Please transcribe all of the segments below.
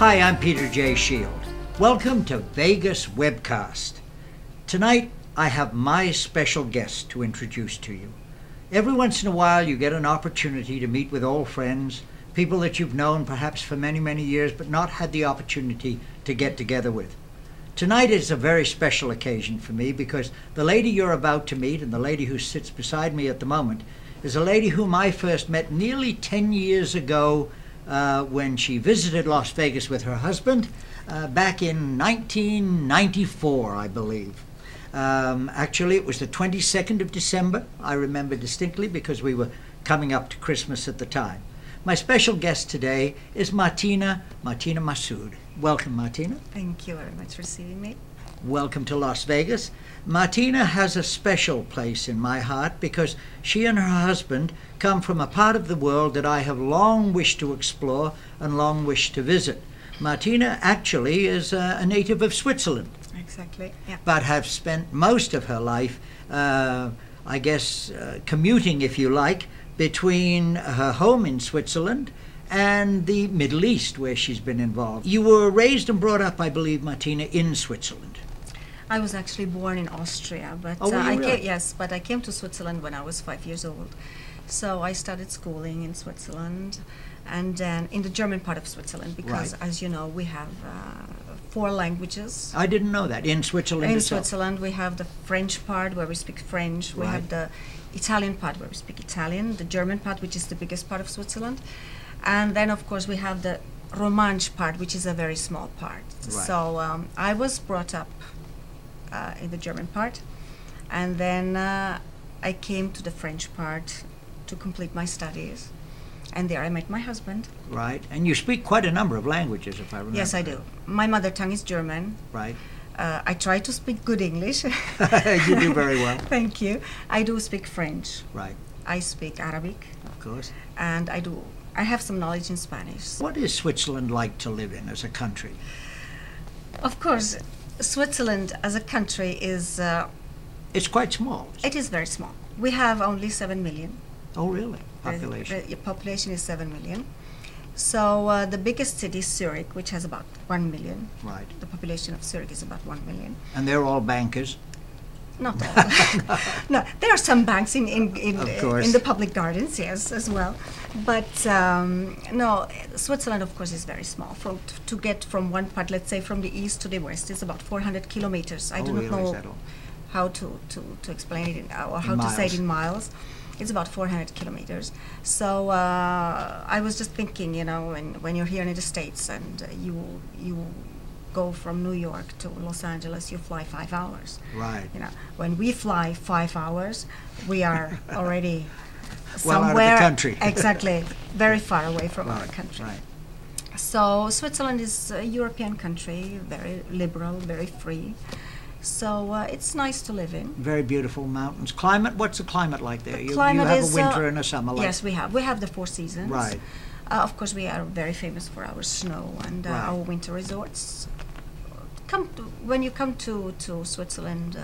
Hi, I'm Peter J. Shield. Welcome to Vegas Webcast. Tonight, I have my special guest to introduce to you. Every once in a while, you get an opportunity to meet with old friends, people that you've known perhaps for many, many years, but not had the opportunity to get together with. Tonight is a very special occasion for me because the lady you're about to meet and the lady who sits beside me at the moment is a lady whom I first met nearly 10 years ago when she visited Las Vegas with her husband back in 1994, I believe. Actually, it was the 22nd of December. I remember distinctly because we were coming up to Christmas at the time. My special guest today is Martina Massoud. Welcome, Martina. Thank you very much for receiving me. Welcome to Las Vegas. Martina has a special place in my heart because she and her husband come from a part of the world that I have long wished to explore and long wished to visit. Martina actually is a native of Switzerland. Exactly, yeah. But have spent most of her life, I guess, commuting, if you like, between her home in Switzerland and the Middle East, where she's been involved. You were raised and brought up, I believe, Martina, in Switzerland. I was actually born in Austria, but but I came to Switzerland when I was 5 years old. So I started schooling in Switzerland, and then in the German part of Switzerland, because as you know, we have 4 languages. I didn't know that. In Switzerland In itself. Switzerland, we have the French part where we speak French. We have the Italian part where we speak Italian, the German part, which is the biggest part of Switzerland. And then, of course, we have the Romansh part, which is a very small part. So I was brought up in the German part, and then I came to the French part to complete my studies. And there I met my husband. Right. And you speak quite a number of languages, if I remember. Yes, I do. My mother tongue is German. Right. I try to speak good English. You do very well. Thank you. I do speak French. Right. I speak Arabic. Of course. And I have some knowledge in Spanish. What is Switzerland like to live in as a country? Of course, Switzerland as a country is... it's quite small. It is very small. We have only 7 million. Oh, really? Population? The population is 7 million. So the biggest city is Zurich, which has about 1 million. Right. The population of Zurich is about 1 million. And they're all bankers? Not all. No, there are some banks in the public gardens, yes, as well. But no, Switzerland, of course, is very small. To get from one part, let's say from the east to the west, is about 400 kilometers. I do not know how to explain it or how to say it in miles. It's about 400 kilometers. So I was just thinking, you know, when you're here in the States and you go from New York to Los Angeles, you fly 5 hours. Right. You know, when we fly 5 hours, we are already well somewhere. Out of the country. Exactly, very far away from our country. Right. So Switzerland is a European country, very liberal, very free. So it's nice to live in. Very beautiful mountains. Climate, what's the climate like there? You Climate have is, a winter and a summer. Yes, we have. We have the 4 seasons. Right. Of course, we are very famous for our snow and our winter resorts. When you come to Switzerland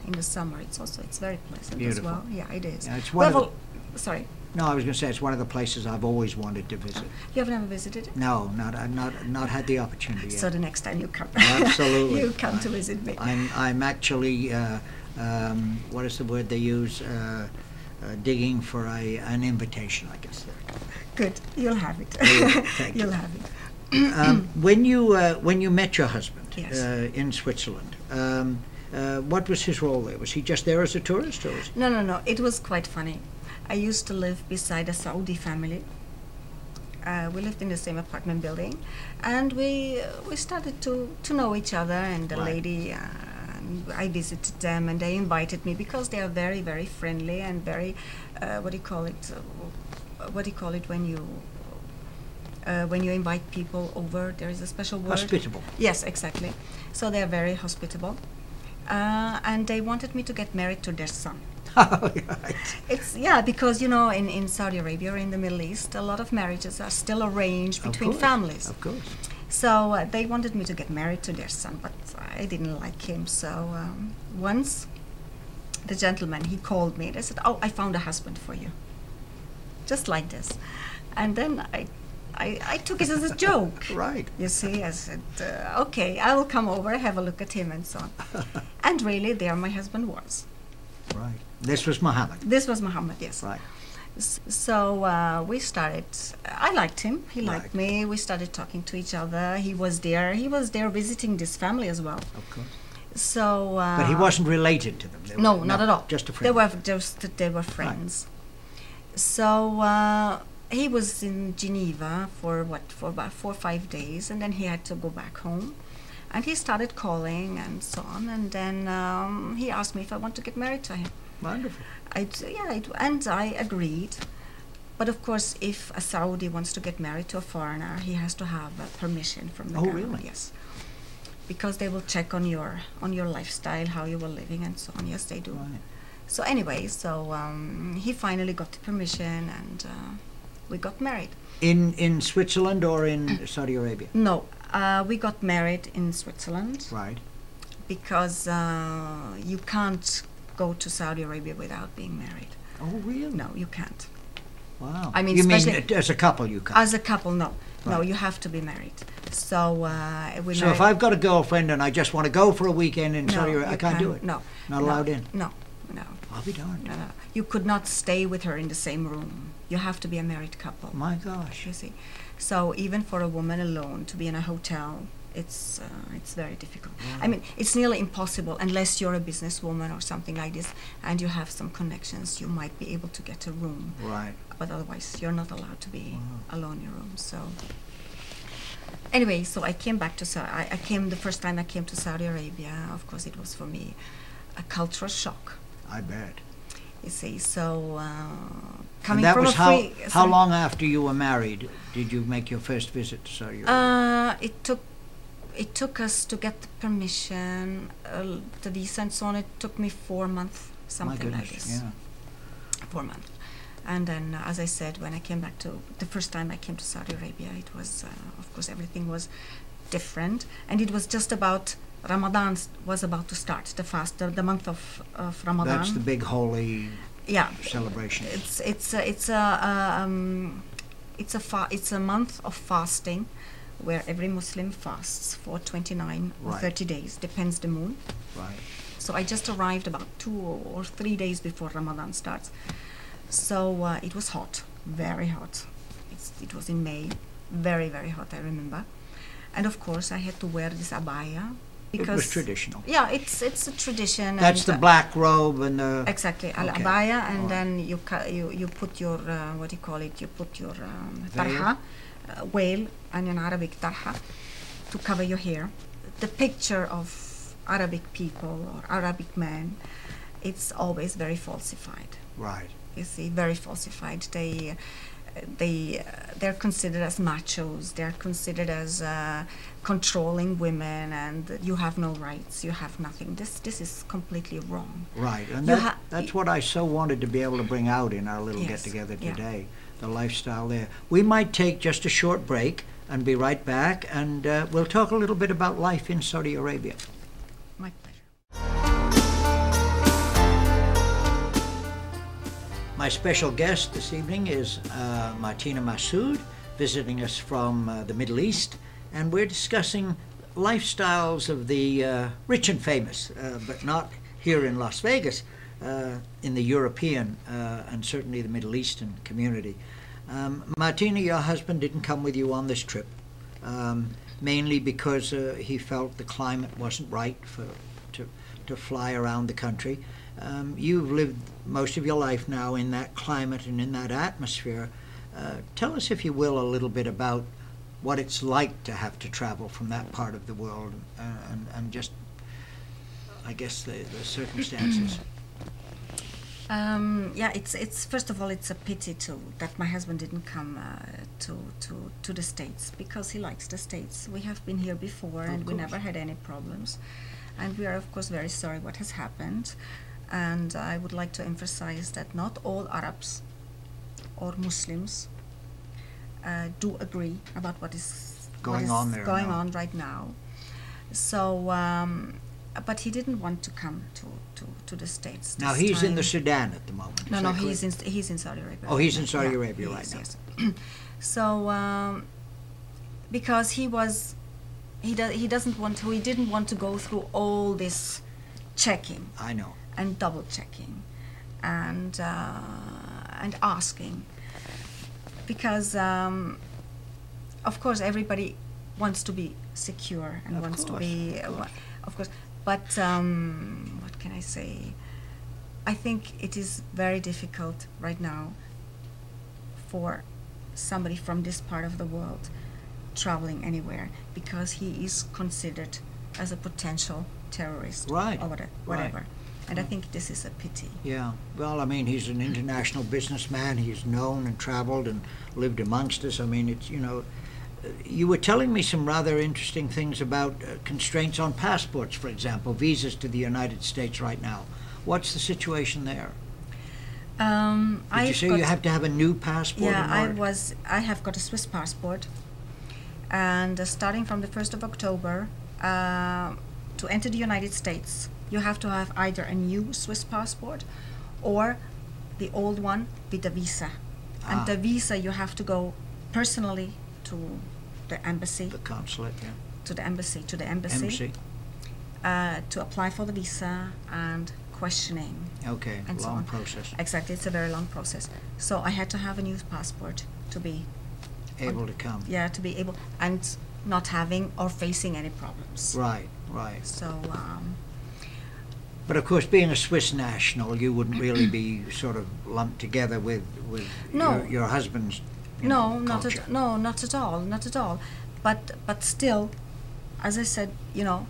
in the summer, it's very pleasant as well. Yeah, it is. Yeah, it's one sorry. No, I was going to say it's one of the places I've always wanted to visit. You have never visited it? No, not had the opportunity yet. So the next time you come, absolutely, you come to visit me. I'm actually what is the word they use? Digging for an invitation, I guess. Good, you'll have it. Thank You'll you. have it. When you met your husband in Switzerland, what was his role there? Was he just there as a tourist, or was he? No. It was quite funny. I used to live beside a Saudi family. We lived in the same apartment building, and we started to know each other. And the lady, I visited them, and they invited me because they are very, very friendly and very, what do you call it? What do you call it when you invite people over? There is a special word. Hospitable. Yes, exactly. So they are very hospitable, and they wanted me to get married to their son. Oh, right. It's because you know in Saudi Arabia or in the Middle East, a lot of marriages are still arranged between families. Of course. So they wanted me to get married to their son, but I didn't like him. So once the gentleman, he called me and I said, "Oh, I found a husband for you," just like this. And then I took it as a joke. Right. You see, I said, okay, I will come over, have a look at him and so on. And really, there my husband was. Right. This was Muhammad. This was Muhammad, yes. Right. So we started, I liked him, he liked me, we started talking to each other, he was there visiting this family as well. Of course. So... but he wasn't related to them? No, not at all. Just a friend? They were friends. Right. So he was in Geneva for about 4 or 5 days, and then he had to go back home. And he started calling and so on, and then he asked me if I want to get married to him. Wonderful. And I agreed. But of course, if a Saudi wants to get married to a foreigner, he has to have permission from the government. Really? Yes. Because they will check on your lifestyle, how you were living, and so on. Yes, they do. Right. So anyway, he finally got the permission, and we got married. In Switzerland or in Saudi Arabia? No, we got married in Switzerland. Right. Because you can't go to Saudi Arabia without being married. Oh, really? No, you can't. Wow. I mean, you mean as a couple you can't? As a couple, no. Right. No, you have to be married. So so if I've got a girlfriend and I just want to go for a weekend in Saudi Arabia, I can't do it? No. Not allowed in? No. I'll be darned. No. You could not stay with her in the same room. You have to be a married couple. My gosh. You see. So even for a woman alone to be in a hotel, it's very difficult. Wow. I mean, it's nearly impossible unless you're a businesswoman or something like this, and you have some connections. You might be able to get a room. Right. But otherwise, you're not allowed to be alone in your room. So anyway, so I came back to the first time I came to Saudi Arabia. Of course, it was for me a cultural shock. I bet. You see, so coming and that from was a how long after you were married did you make your first visit to Saudi Arabia? It took us to get the permission, the visa and so on. It took me 4 months, something like this. Yeah. 4 months. And then, as I said, when I came back the first time I came to Saudi Arabia, it was, of course, everything was different. And it was just about, Ramadan was about to start, the fast, the month of Ramadan. That's the big holy celebration. It's a month of fasting, where every Muslim fasts for 29 or 30 days, depends the moon. Right. So I just arrived about 2 or 3 days before Ramadan starts. So it was hot, very hot. It was in May, very, very hot, I remember. And of course I had to wear this abaya. Because it was traditional. Yeah, it's a tradition. That's the black robe and the... Exactly, al-abaya, and then you put your, what do you call it, you put your tarha, veil, and in Arabic tarha, to cover your hair. The picture of Arabic people or Arabic men, it's always very falsified. Right. You see, very falsified. They're considered as machos. They're considered as controlling women, and you have no rights. You have nothing. This is completely wrong. Right, and that's what I so wanted to be able to bring out in our little get-together today, the lifestyle there. We might take just a short break and be right back, and we'll talk a little bit about life in Saudi Arabia. My pleasure. My special guest this evening is Martina Masood, visiting us from the Middle East, and we're discussing lifestyles of the rich and famous, but not here in Las Vegas, in the European and certainly the Middle Eastern community. Martina, your husband didn't come with you on this trip, mainly because he felt the climate wasn't right to fly around the country. You've lived most of your life now in that climate and in that atmosphere. Tell us, if you will, a little bit about what it's like to have to travel from that part of the world and just, I guess, the circumstances. It's first of all, it's a pity that my husband didn't come to the States, because he likes the States. We have been here before, and we never had any problems, and we are of course very sorry what has happened. And I would like to emphasize that not all Arabs or Muslims do agree about what is going on right now. So but he didn't want to come to the States. Now he's in the Sudan at the moment. No, he's in Saudi Arabia. Oh, he's in Saudi Arabia right now. Yes. So because he didn't want to go through all this checking. I know. And double checking, and asking, because of course everybody wants to be secure and wants to be, of course. But what can I say? I think it is very difficult right now for somebody from this part of the world traveling anywhere, because he is considered as a potential terrorist, right, or whatever. Right. And I think this is a pity. Yeah. Well, I mean, he's an international businessman. He's known and traveled and lived amongst us. I mean, it's, you know, you were telling me some rather interesting things about constraints on passports, for example, visas to the United States right now. What's the situation there? Did you say you have to have a new passport? Yeah, I have got a Swiss passport, and starting from the 1st of October, to enter the United States, you have to have either a new Swiss passport or the old one with a visa. And the visa, you have to go personally to the embassy. The consulate, yeah. To the embassy. To apply for the visa and questioning. Okay, and long process. Exactly, it's a very long process. So I had to have a new passport to be able to come. Yeah, to be able, and not having or facing any problems. Right, right. So. But of course, being a Swiss national, you wouldn't really be sort of lumped together with your husband's not culture. not at all. But still, as I said, you know,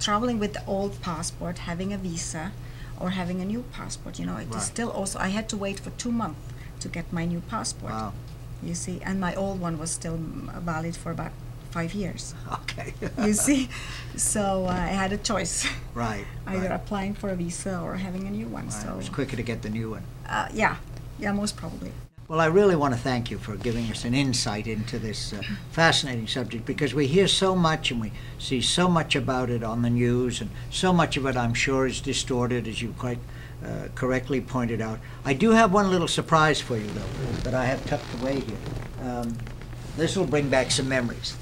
traveling with the old passport, having a visa, or having a new passport, you know, it is still also. I had to wait for 2 months to get my new passport. Wow. You see, and my old one was still valid for about 5 years. Okay. You see, so I had a choice. Right. Either applying for a visa or having a new one. Right. So it was quicker to get the new one. Yeah, most probably. Well, I really want to thank you for giving us an insight into this fascinating subject, because we hear so much and we see so much about it on the news, and so much of it, I'm sure, is distorted, as you quite correctly pointed out. I do have one little surprise for you, though, that I have tucked away here. This will bring back some memories.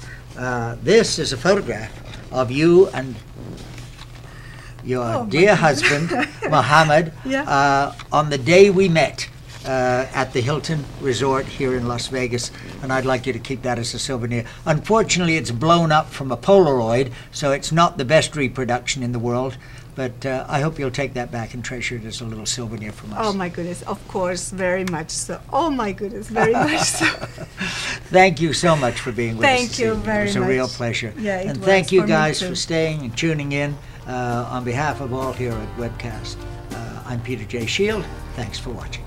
This is a photograph of you and your dear husband, Mohammed, on the day we met at the Hilton Resort here in Las Vegas, and I'd like you to keep that as a souvenir. Unfortunately, it's blown up from a Polaroid, so it's not the best reproduction in the world, but I hope you'll take that back and treasure it as a little souvenir from us. Oh my goodness, of course, very much so. Oh my goodness, very much so. Thank you so much for being with us. Thank you very much. It was a real pleasure. Yeah, and thank you guys for staying and tuning in. On behalf of all here at Webcast, I'm Peter J. Shield. Thanks for watching.